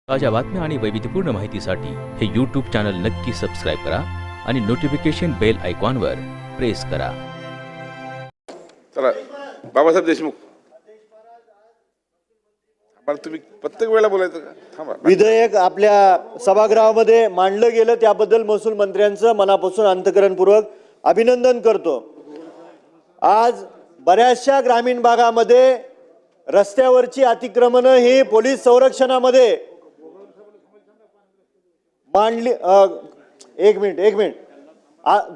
ताज्या बातम्या आणि वैविध्यपूर्ण माहितीसाठी हे YouTube चॅनल नक्की सबस्क्राइब करा आणि नोटिफिकेशन बेल आयकॉनवर प्रेस करा। चला बाबासाहेब देशमुख, पण तुम्ही प्रत्येक वेळेला बोलायचं का? थांबा। विधेयक आपल्या सभागृहामध्ये मांडलं गेलं त्याबद्दल महसूल मंत्र्यांचं मनापासून अंतःकरणपूर्वक अभिनंदन करतो। आज बऱ्याचशा ग्रामीण भागामध्ये रस्त्यावरची अतिक्रमणं ही पोलीस संरक्षणामध्ये मांडली। एक मिनिट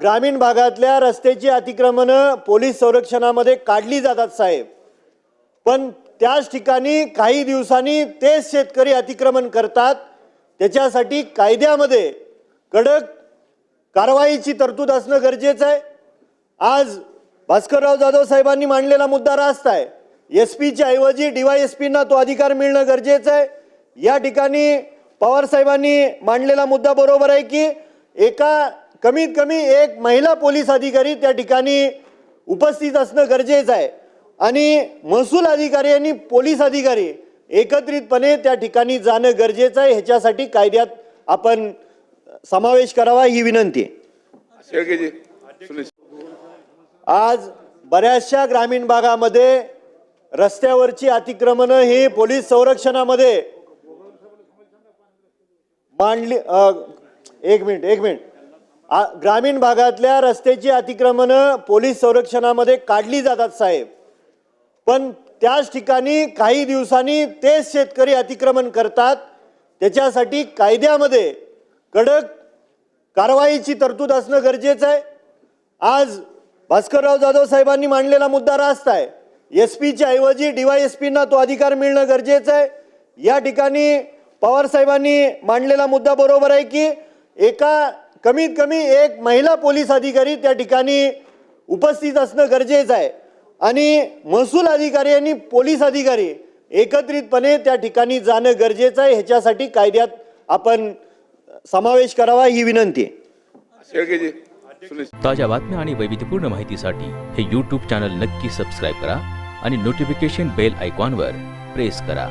ग्रामीण भागातल्या रस्त्याची अतिक्रमणं पोलीस संरक्षणामध्ये काढली जातात साहेब, पण त्याच ठिकाणी काही दिवसांनी तेच शेतकरी अतिक्रमण करतात। त्याच्यासाठी कायद्यामध्ये कडक कारवाईची तरतूद असणं गरजेचं आहे। आज भास्करराव जाधव साहेबांनी मांडलेला मुद्दा रास्त आहे। एसपीच्या ऐवजी DYSPना तो अधिकार मिळणं गरजेचं आहे। या ठिकाणी पवार साहेबांनी मांडलेला मुद्दा बरोबर आहे की कमीत कमी एक महिला पोलीस अधिकारी त्या ठिकाणी उपस्थित असणं गरजेचं आहे आणि महसूल अधिकारी आणि पोलीस अधिकारी एकत्रितपणे त्या ठिकाणी जाणं गरजेचं आहे। ह्याच्यासाठी कायद्यात आपण समावेश करावा ही विनंती आहे। आज बऱ्याचशा ग्रामीण भागामध्ये रस्त्यावरची अतिक्रमणं ही पोलीस संरक्षणामध्ये मांडली। एक मिनिट ग्रामीण भागातल्या रस्त्याची अतिक्रमणं पोलीस संरक्षणामध्ये काढली जातात साहेब, पण त्याच ठिकाणी काही दिवसांनी तेच शेतकरी अतिक्रमण करतात। त्याच्यासाठी कायद्यामध्ये कडक कारवाईची तरतूद असणं गरजेचं आहे। आज भास्करराव जाधव साहेबांनी मांडलेला मुद्दा रास्त आहे। एसपीच्या ऐवजी DYSPना तो अधिकार मिळणं गरजेचं आहे। या ठिकाणी पवार साहेबांनी मांडलेला मुद्दा बरोबर आहे की कमीत कमी एक महिला पोलीस अधिकारी त्या ठिकाणी उपस्थित असणं गरजेचं आहे आणि महसूल अधिकारी आणि पोलीस अधिकारी एकत्रितपणे त्या ठिकाणी जाणं गरजेचं आहे। ह्याच्यासाठी कायद्यात आपण समावेश करावा ही विनंती आहे। ताज्या बातम्या आणि वैविध्यपूर्ण माहितीसाठी हे YouTube चॅनल नक्की सबस्क्राइब करा आणि नोटिफिकेशन बेल आयकॉनवर प्रेस करा।